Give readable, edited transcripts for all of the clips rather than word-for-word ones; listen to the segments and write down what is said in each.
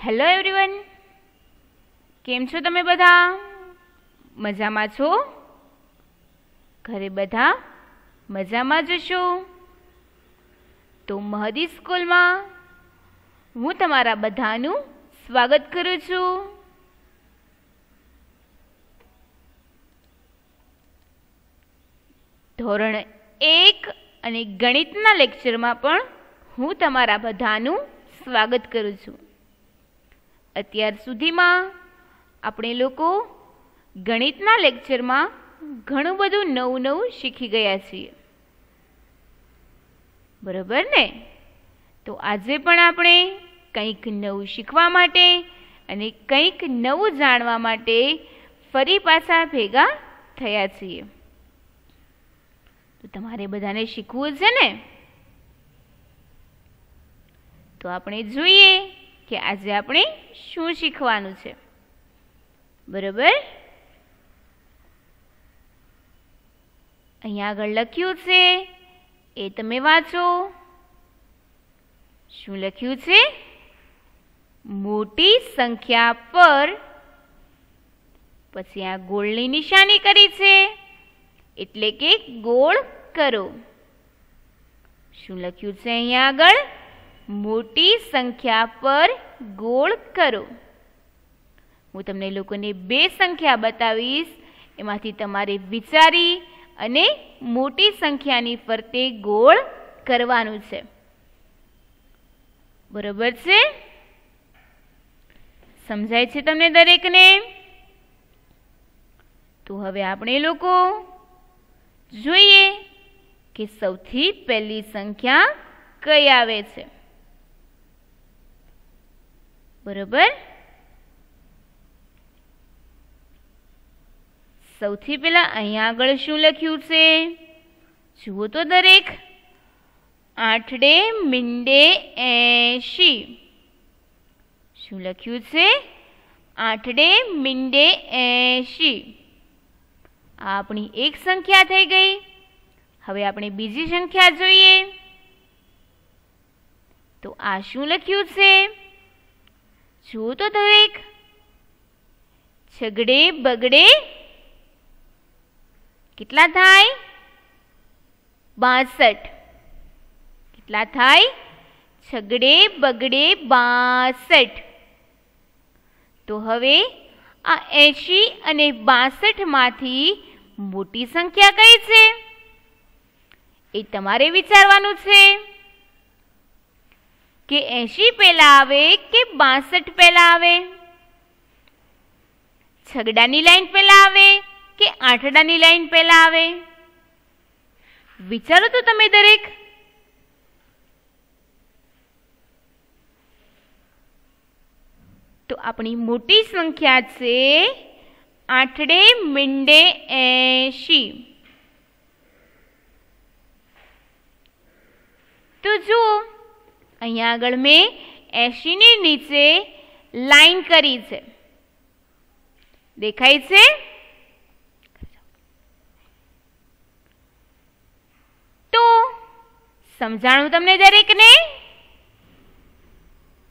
Hello everyone, કેમ છો તમે બધા? મજામાં છો? ઘરે બધા મજામાં જ છો? તો મહદી સ્કૂલમાં હું તમારા બધાનું સ્વાગત કરું છું. ધોરણ 1 અને ગણિતના લેક્ચરમાં પણ હું તમારા બધાનું સ્વાગત કરું છું. અત્યાર સુધીમાં આપણે લોકો ગણિતના લેક્ચરમાં ઘણું બધું નવું શીખી ગયા છીએ, બરાબર ને? તો આજે પણ આપણે કંઈક નવું શીખવા માટે અને કંઈક નવું જાણવા માટે ફરી પાછા ભેગા થયા છીએ. તો તમારે બધાને શીખવું છે ને? તો આપણે જોઈએ કે આજે આપણે શું શીખવાનું છે, બરાબર? અહીંયા આગળ લખ્યું છે એ તમે વાંચો. શું લખ્યું છે? મોટી સંખ્યા પર, પછી આ ગોળની નિશાની કરી છે એટલે કે ગોળ કરો. શું લખ્યું છે અહીંયા આગળ? મોટી સંખ્યા પર ગોળ કરો. હું તમને લોકોને બે સંખ્યા બતાવીશ, એમાંથી તમારે વિચારી અને મોટી સંખ્યાની ફરતે ગોળ કરવાનું છે, બરાબર છે? સમજાય છે તમને દરેકને? તો હવે આપણે લોકો જોઈએ કે સૌથી પહેલી સંખ્યા કઈ આવે છે, બરાબર? સૌથી પહેલા અહીંયા આગળ શું લખ્યું છે જુઓ તો દરેક. 8 × 80. શું લખ્યું છે? 8 × 80. આ આપણી એક સંખ્યા થઈ ગઈ. હવે આપણે બીજી સંખ્યા જોઈએ. તો આ શું લખ્યું છે જુઓ તો દરેક. છગડે બગડે કેટલા થાય? 62. કેટલા થાય? છગડે બગડે 62. તો હવે આ 80 અને 62 માંથી મોટી સંખ્યા કઈ છે એ તમારે વિચારવાનું છે કે 80 પહેલા આવે કે 62 પહેલા આવે? છગડાની લાઈન પહેલા આવે કે આંઠડાની લાઈન પહેલા આવે? વિચારો તો તમે દરેક. તો આપણી મોટી સંખ્યા છે 8 × 80. તો જુઓ અહીંયા આગળ મેં 80 ની નીચે લાઈન કરી છે, દેખાય છે? તો સમજાણું તમને દરેકને?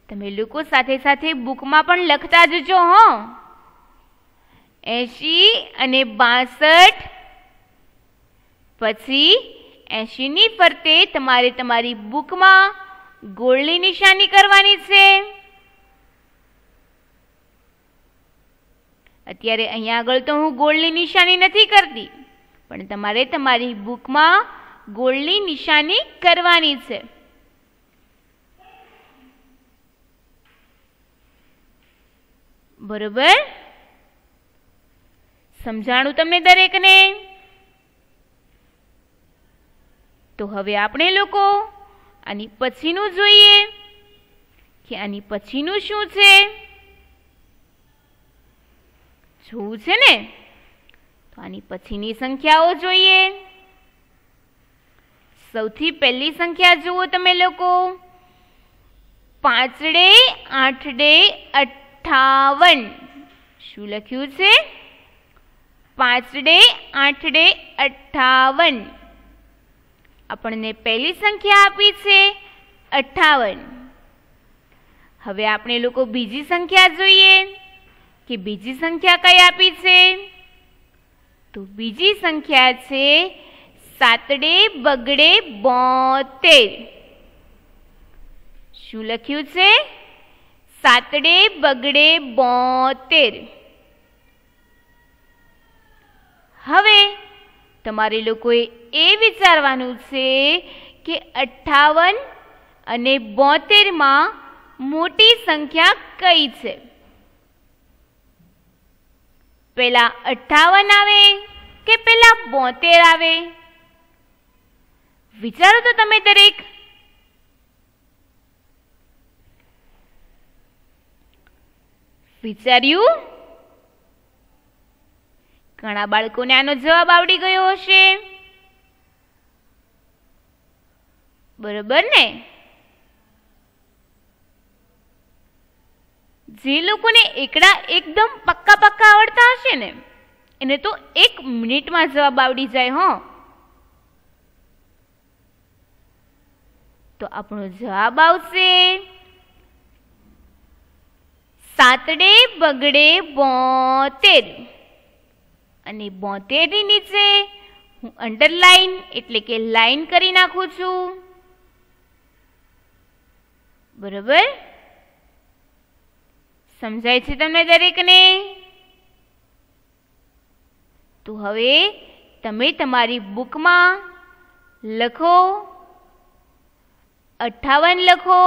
તમે લોકો સાથે સાથે બુકમાં પણ લખતા જજો હો. 80 અને 62, પછી 80 ની ફરતે તમારે તમારી બુકમાં ગોળની નિશાની કરવાની છે. અત્યારે અહીંયા આગળ તો હું ગોળની નિશાની નથી કરતી, પણ તમારે તમારી બુકમાં ગોળની નિશાની કરવાની છે. બરોબર? સમજાણું તમને દરેકને? તો હવે આપણે લોકો આની પછીનું જોઈએ કે આની પછીનું શું છે. જોવું છે ને? તો આની પછીની સંખ્યાઓ જોઈએ. સૌથી પહેલી સંખ્યા જુઓ તમે લોકો. 5 × 8 × 58. શું લખ્યું છે? 5 × 8 × 58. આપણને પહેલી સંખ્યા આપી છે 58. હવે આપણે લોકો બીજી સંખ્યા જોઈએ કે બીજી સંખ્યા કઈ આપી છે. તો બીજી સંખ્યા છે 7 બગડે 72. શું લખ્યું છે? 7 બગડે 72. હવે તમારે લોકોએ એ વિચારવાનું છે કે 58 અને 72 મોટી સંખ્યા કઈ છે. પેલા 58 આવે કે પેલા 72 આવે? વિચારો તો તમે દરેક. વિચાર્યું? ઘણા બાળકોને આનો જવાબ આવડી ગયો હશે. બરોબર ને? જે લોકોને એકડા એકદમ પક્કા આવડતા હશે ને એને તો 1 મિનિટમાં જવાબ આવડી જાય. હો, તો આપણો જવાબ આવશે 7 બગડે 72. અને 72 ની નીચે હું અંડરલાઈન એટલે કે લાઈન કરી નાખું છું. બરોબર? સમજાય છે તમને દરેકને? તો હવે તમે તમારી બુકમાં લખો 58 લખો,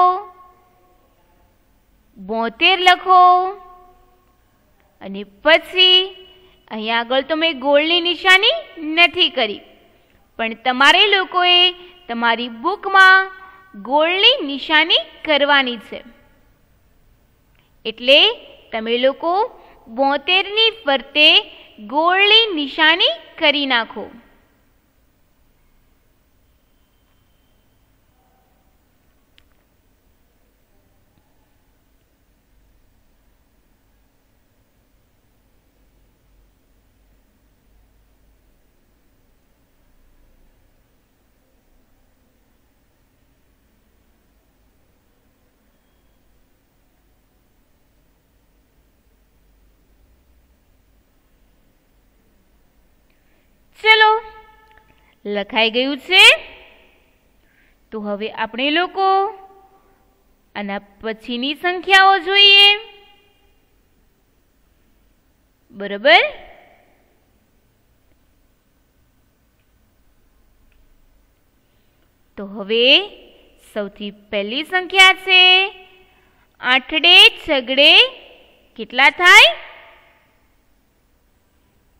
72 લખો અને પછી અહીંયા આગળ તો મેં ગોળની નિશાની નથી કરી, પણ તમારે લોકોએ તમારી બુકમાં ગોળની નિશાની કરવાની છે. એટલે તમે લોકો 72 ની ફરતે ગોળની નિશાની કરી નાખો. ચલો, લખાઈ ગયું છે. તો હવે આપણે લોકો આના પછીની સંખ્યાઓ જોઈએ. બરાબર? તો હવે સૌથી પહેલી સંખ્યા છે 8 છગડે કેટલા થાય?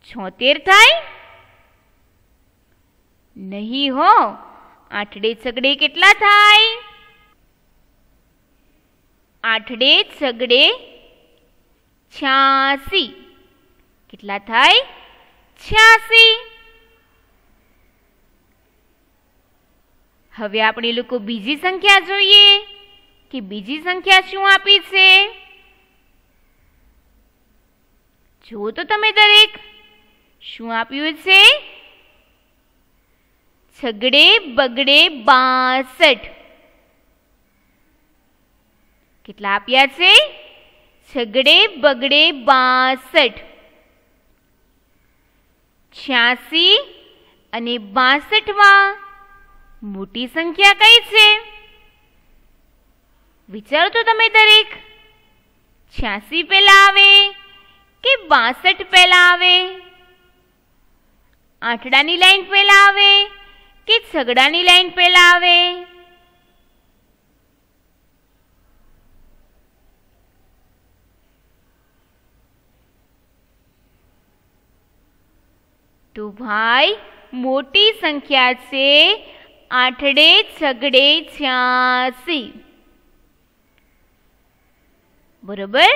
76 થાય? નહીં હો, 8 છગડે કેટલા થાય? 8 છગડે 86. કેટલા થાય? 86. હવે આપણે લોકો બીજી સંખ્યા જોઈએ કે બીજી સંખ્યા શું આપી છે. જુઓ તો તમે દરેક, શું આપ્યું છે? છગડે બગડે 62. કેટલા આપ્યા છે? છગડે બગડે 62. 86 અને 62 મોટી સંખ્યા કઈ છે? વિચારો તો તમે દરેક. 86 પહેલા આવે કે 62 પહેલા આવે? આંઠડાની લાઈન પહેલા આવે કે છગડાની લાઈન પહેલા આવે? તો ભાઈ મોટી સંખ્યા છે 8 છગડે 86. બરોબર?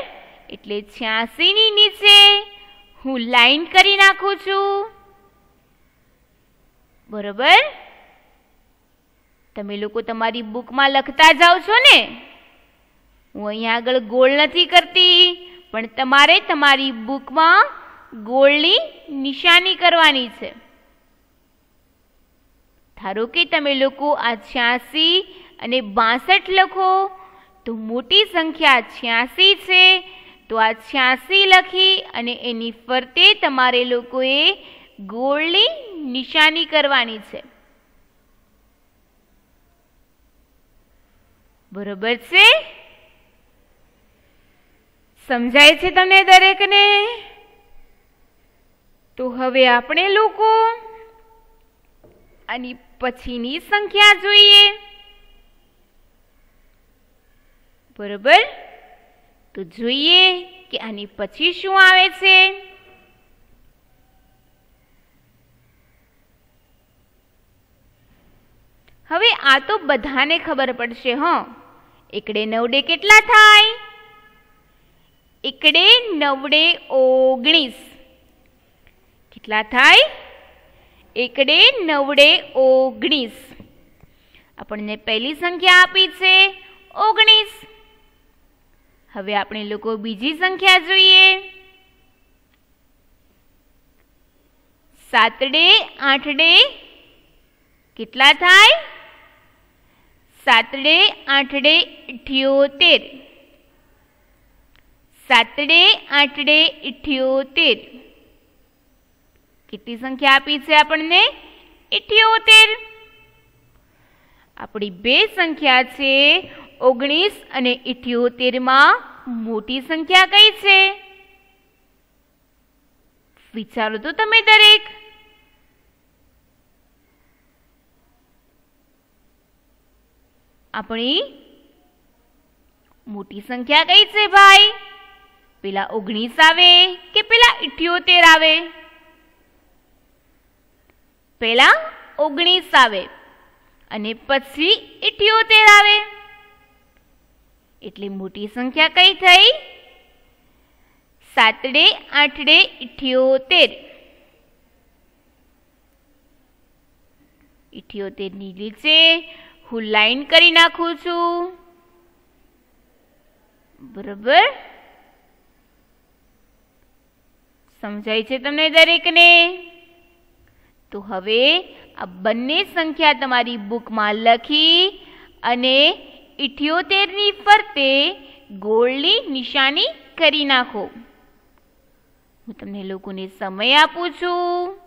એટલે 86 ની નીચે હું લાઈન કરી નાખું છું. બરોબર? તમે લોકો તમારી બુકમાં લખતા જાઓ છો ને. હું અહીંયા આગળ ગોળ નથી કરતી, પણ તમારે તમારી બુકમાં ગોળની નિશાની કરવાની છે. ધારો કે તમે લોકો આ 86 અને 62 લખો તો મોટી સંખ્યા 86 છે, તો આ 86 લખી અને એની ફરતે તમારે લોકોએ ગોળની નિશાની કરવાની છે. બરોબર છે? સમજાય છે તમને દરેકને? તો હવે આપણે લોકો આની પછીની સંખ્યા જોઈએ. બરોબર? તો જોઈએ કે આની પછી શું આવે છે. હવે આ તો બધાને ખબર પડશે. એકડે નવડે કેટલા થાય? એકડે નવડે 19. કેટલા થાય? એકડે નવડે 19. આપણને પહેલી સંખ્યા આપી છે 19. હવે આપણે લોકો બીજી સંખ્યા જોઈએ. 7ડે 8ડે કેટલા થાય? 7ડે 8ડે 78. 7ડે 8ડે 78. કેટલી સંખ્યા આપી છે આપણને? 78. આપણી બે સંખ્યા છે 19 અને 78 માં મોટી સંખ્યા કઈ છે? વિચારો તો તમે દરેક. આપણી મોટી સંખ્યા કઈ છે ભાઈ? પેલા 19 આવે કે પેલા 78 આવે? પેલા 19 આવે અને પછી 78 આવે. એટલે મોટી સંખ્યા કઈ થઈ? 7ડે 8ડે 78. 78 ની નીચે હું લાઈન કરી નાખું છું. બરોબર? સમજાય છે તમને દરેકને? તો હવે આ બંને સંખ્યા તમારી બુકમાં લખી અને 78 ની ફરતે ગોળની નિશાની કરી નાખો. હું તમને લોકોને સમય આપું છું.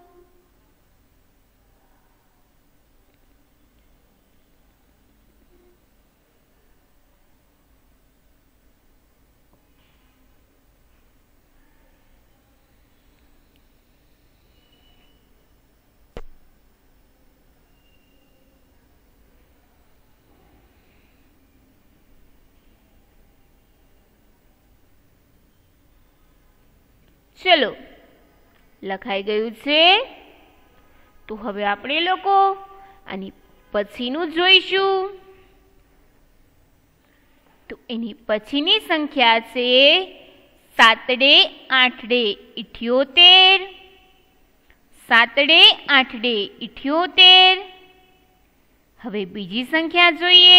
ચલો, લખાઈ ગયું છે. તો હવે આપણે લોકો આની પછીનું જોઈશું. તો એની પછીની સંખ્યા છે 7ડે 8ડે 78. 7ડે 8ડે 78. હવે બીજી સંખ્યા જોઈએ.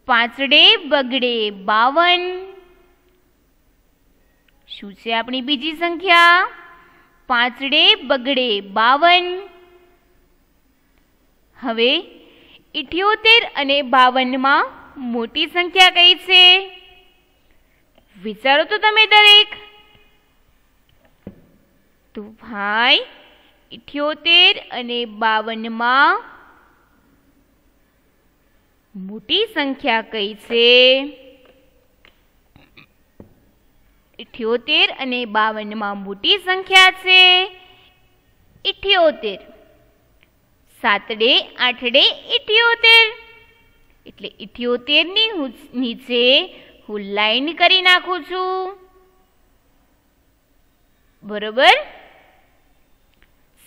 5ડે બગડે 52. શું છે આપણી બીજી સંખ્યા? 5ડે બગડે 52. હવે 78 અને 52 માં મોટી સંખ્યા કઈ છે? વિચારો તો તમે દરેક. તો ભાઈ 78 અને 52 માં મોટી સંખ્યા કઈ છે? 78 અને 52 માં મોટી સંખ્યા છે 78. 7ડે 8ડે 78. એટલે 78 ની નીચે હું લાઈન કરી નાખું છું. બરોબર?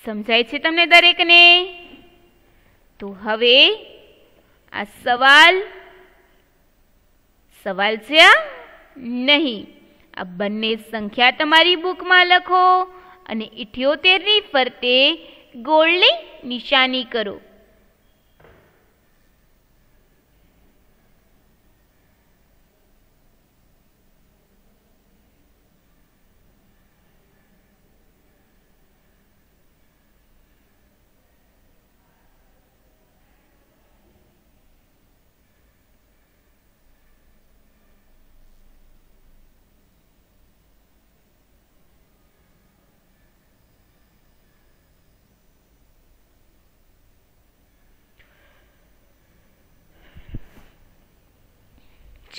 સમજાય છે તમને દરેકને? તો હવે આ સવાલ છે નહીં. આ બંને સંખ્યા તમારી બુકમાં લખો અને 78 ની ફરતે ગોળની નિશાની કરો.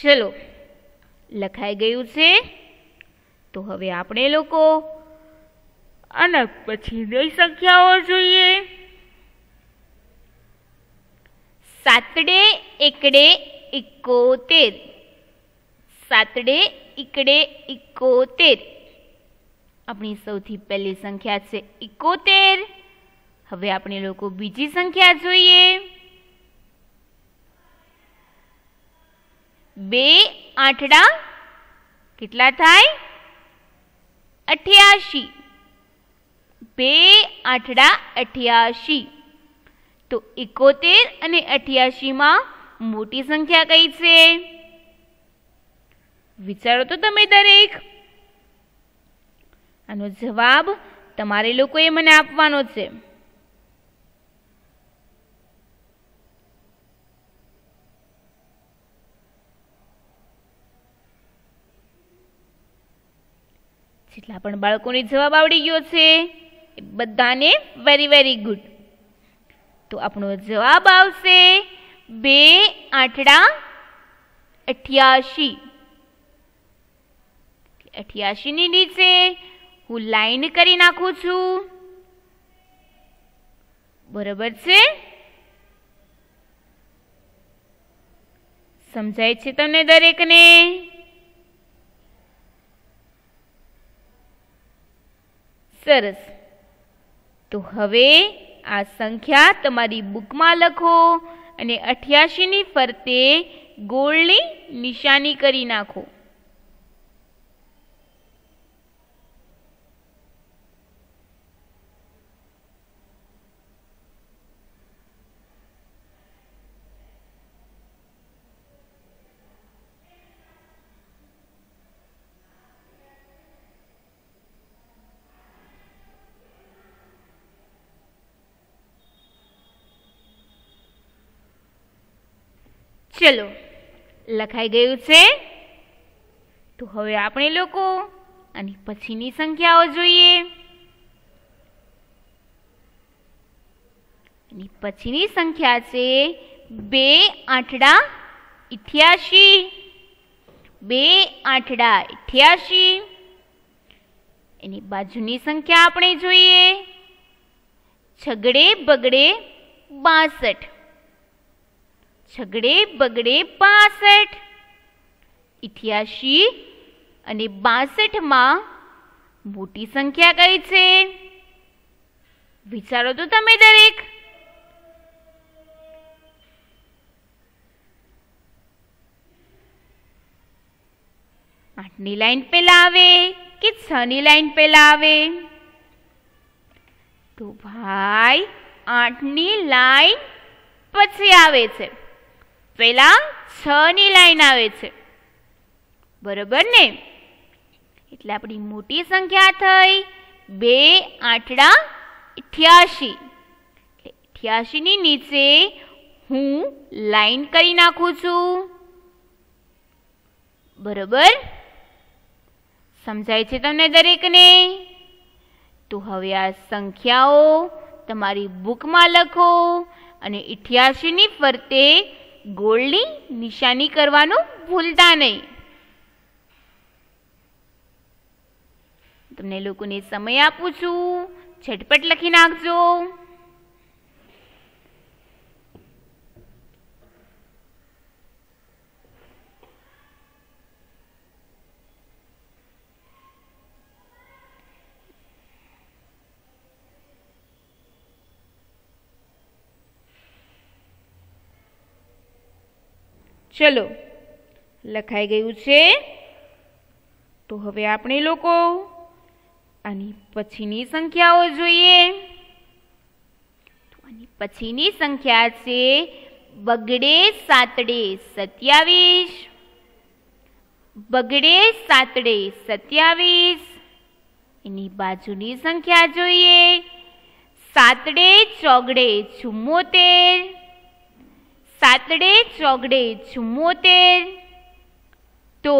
ચલો, લખાઈ ગયું છે. તો હવે આપણે લોકો આના પછીની સંખ્યાઓ જોઈએ. સાતડે એકડે 71. સાતડે એકડે 71 આપણી સૌથી પહેલી સંખ્યા છે 71. હવે આપણે લોકો બીજી સંખ્યા જોઈએ. 2 આઠડા કેટલા થાય? 88. 2 આઠડા 88. તો 71 અને 88 માં મોટી સંખ્યા કઈ છે? વિચારો તો તમે દરેક. આનો જવાબ તમારે લોકોએ મને આપવાનો છે. જેટલા પણ બાળકોને જવાબ આવડી ગયો છે એ બધાને વેરી વેરી ગુડ. તો આપણો જવાબ આવશે 2 આઠડા 88. 88 ની નીચે હું લાઈન કરી નાખું છું. બરાબર છે? સમજાય છે તમને દરેકને? સરસ. તો હવે આ સંખ્યા તમારી બુકમાં લખો અને 88 ની ફરતે ગોળની નિશાની કરી નાખો. ચલો, લખાઈ ગયું છે. તો હવે આપણે લોકો આની પછીની સંખ્યાઓ જોઈએ. એની પછીની સંખ્યા છે 2 આઠડા 88. 2 આઠડા 88. એની બાજુની સંખ્યા આપણે જોઈએ. છગડે બગડે 62. છગડે બગડે 62. 88 અને 62 માં મોટી સંખ્યા કઈ છે? વિચારો તો તમે દરેક. આઠની લાઈન પહેલા આવે કે 6 ની લાઈન પહેલા આવે? તો ભાઈ 8 ની લાઈન પછી આવે છે. પહેલા 6 ની લાઈન આવે છે. બરોબર ને? એટલે આપણી મોટી સંખ્યા થઈ 2 આઠડા 88. 88 ની નીચે હું લાઈન કરી નાખું છું. બરોબર? સમજાય છે તમને દરેકને? તો હવે આ સંખ્યાઓ તમારી બુકમાં લખો અને 88 ની ફરતે ગોળની નિશાની કરવાનું ભૂલતા નહીં. તમને લોકોને સમય આપું છું, ઝટપટ લખી નાખજો. ચલો, લખાઈ ગયું છે. તો હવે આપણે લોકો આની પછીની સંખ્યાઓ જોઈએ. આની પછીની સંખ્યા છે બગડે સાતડે 27. બગડે સાતડે 27. એની બાજુની સંખ્યા જોઈએ. સાતડે ચોગડે 74. સાતડે ચોગડે 74. તો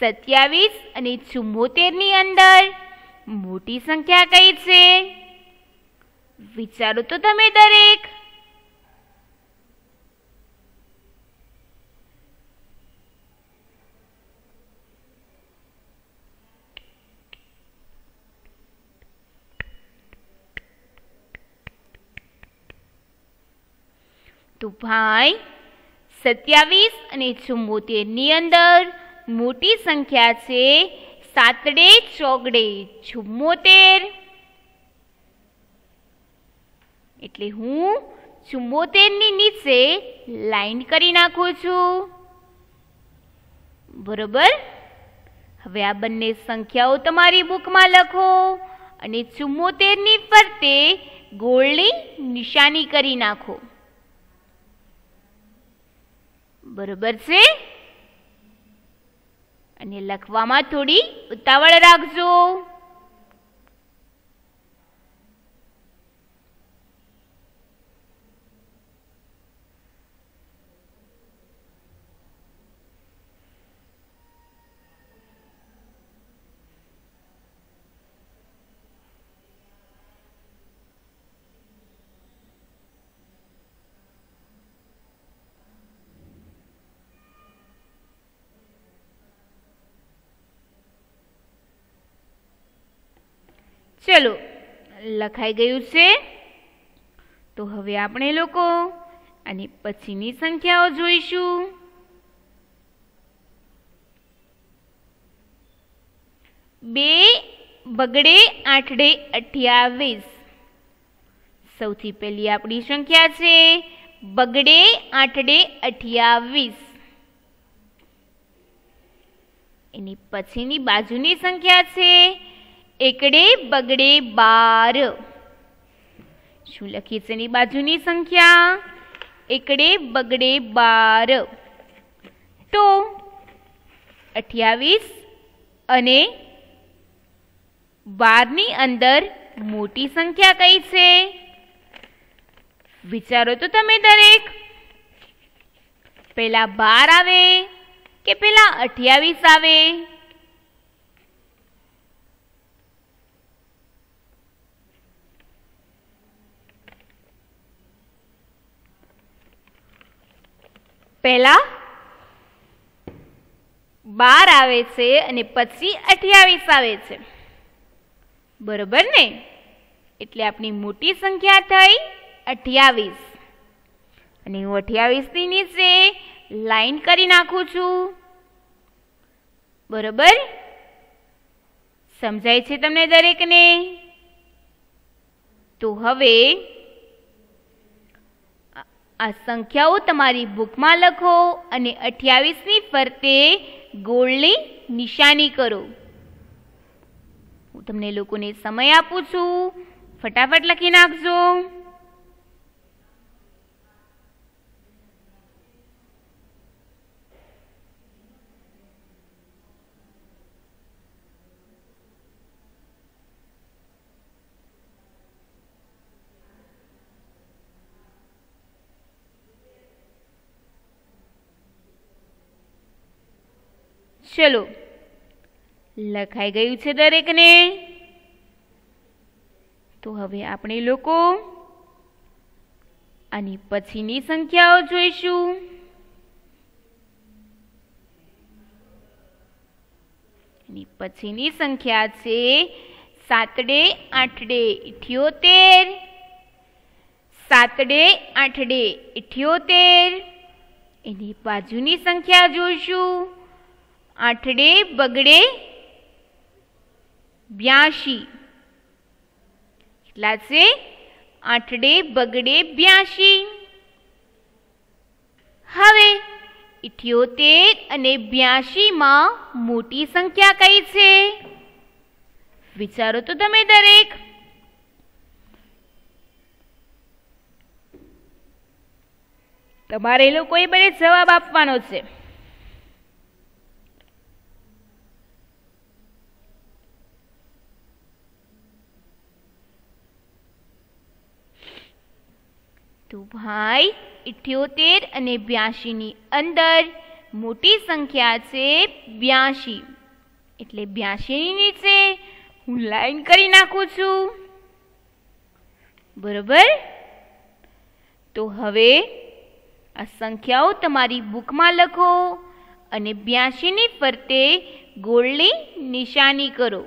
27 અને 74 ની અંદર મોટી સંખ્યા કઈ છે? વિચારો તો તમે દરેક. તો ભાઈ 27 અને 74 ની અંદર મોટી સંખ્યા છે 7 ચોગડે 74, એટલે હું 74 ની નીચે લાઈન કરી નાખું છું. બરોબર. હવે આ બંને સંખ્યાઓ તમારી બુકમાં લખો અને 74 ની ફરતે ગોળની નિશાની કરી નાખો. બરોબર છે? અને લખવામાં થોડી ઉતાવળ રાખજો. ચલો, લખાઈ ગયું છે. તો હવે આપણે લોકો આની પછીની સંખ્યાઓ જોઈશું. 2 બગડે 8 28. સૌથી પહેલી આપણી સંખ્યા છે બગડે 8 28. એની પછીની બાજુની સંખ્યા છે એકડે બગડે 12. શું લખીએ છે એની બાજુની સંખ્યા? એકડે બગડે 12. તો 28 અને 12 ની અંદર મોટી સંખ્યા કઈ છે? વિચારો તો તમે દરેક. પહેલા 12 આવે કે પહેલા 28 આવે? પહેલા 12 આવે છે અને પછી 28 આવે છે. બરોબર ને? એટલે આપણી મોટી સંખ્યા થઈ 28. અને હું 28 ની નીચે લાઈન કરી નાખું છું. બરોબર? સમજાય છે તમને દરેકને? તો હવે આ સંખ્યાઓ તમારી બુકમાં લખો અને 28 ની ફરતે ગોળની નિશાની કરો. હું તમને લોકોને સમય આપું છું, ફટાફટ લખી નાખજો. ચલો, લખાઈ ગયું છે દરેકને? તો હવે આપણે લોકો આની પછીની સંખ્યાઓ જોઈશું. આની પછીની સંખ્યા છે 7 8 78. 7 8 78. એની બાજુની સંખ્યા જોઈશું 8 બગડે 82. કેટલા છે? 8 બગડે 82. હવે 78 અને 82 માં મોટી સંખ્યા કઈ છે? વિચારો તો તમે દરેક. તમારે લોકોએ બધે જવાબ આપવાનો છે. તો ભાઈ 78 અને 82 ની અંદર મોટી સંખ્યા છે 82. એટલે 82 ની નીચે હું લાઈન કરી નાખું છું. બરોબર? તો હવે આ સંખ્યાઓ તમારી બુકમાં લખો અને 82 ની ફરતે ગોળની નિશાની કરો.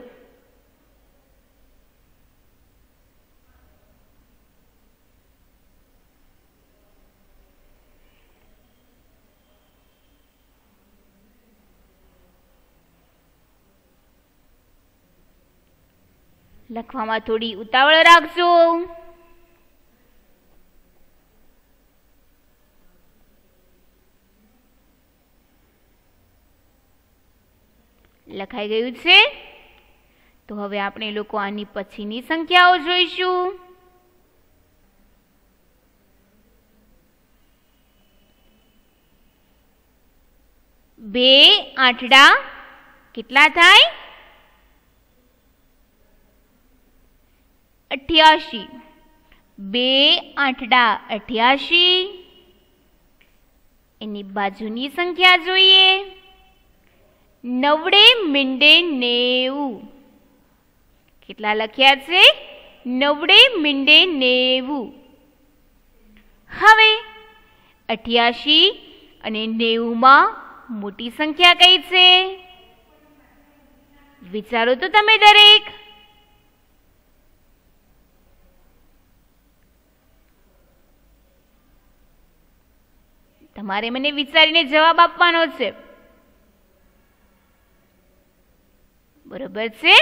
લખવામાં થોડી ઉતાવળ રાખજો. લખાઈ ગયું છે. તો હવે આપણે લોકો આની પછીની સંખ્યાઓ જોઈશું. 2 આઠડા કેટલા થાય? 88. 2 આઠડા 88. એની બાજુની સંખ્યા જોઈએ. 9 મીંડે 90. કેટલા લખ્યા છે? 9 મીંડે 90. હવે 88 અને 90 માં મોટી સંખ્યા કઈ છે? વિચારો તો તમે દરેક. તમારે મને વિચારીને જવાબ આપવાનો છે. બરોબર છે?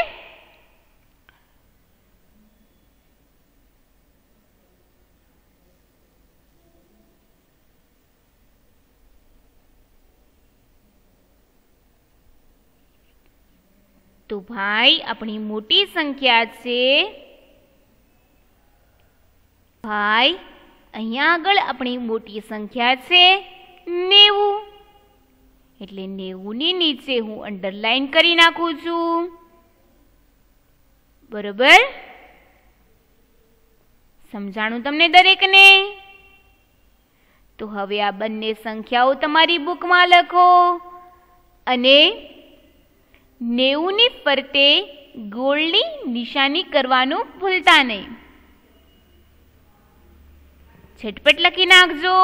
તો ભાઈ આપણી મોટી સંખ્યા છે. ભાઈ અહીંયા આગળ આપણી મોટી સંખ્યા છે 90. એટલે 90 ની નીચે હું અંડરલાઈન કરી નાખું છું. બરોબર? સમજાણું તમને દરેકને? તો હવે આ બંને સંખ્યાઓ તમારી બુકમાં લખો અને 90 ની ફરતે ગોળની નિશાની કરવાનું ભૂલતા નહીં. ઝટપટ લખી નાખજો.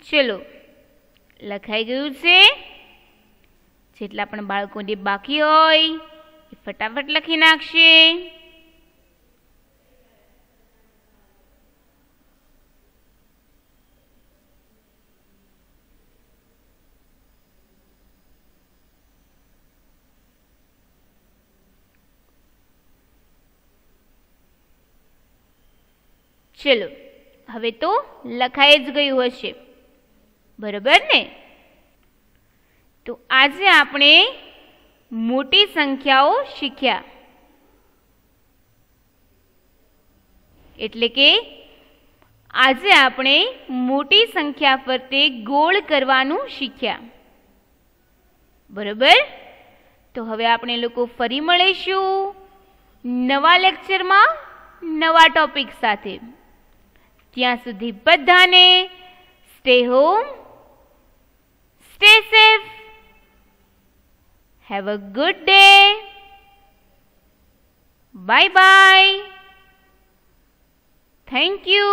ચલો, લખાઈ ગયું છે. જેટલા પણ બાળકોને બાકી હોય એ ફટાફટ લખી નાખશે. ચલો, હવે તો લખાઈ જ ગયું હશે. બરાબર ને? તો આજે આપણે મોટી સંખ્યાઓ શીખ્યા. એટલે કે આજે આપણે મોટી સંખ્યા ફરતે ગોળ કરવાનું શીખ્યા. બરાબર? તો હવે આપણે લોકો ફરી મળીશું નવા લેક્ચરમાં નવા ટોપિક સાથે. ત્યાં સુધી બધાને stay home, stay safe, have a good day, bye bye, thank you.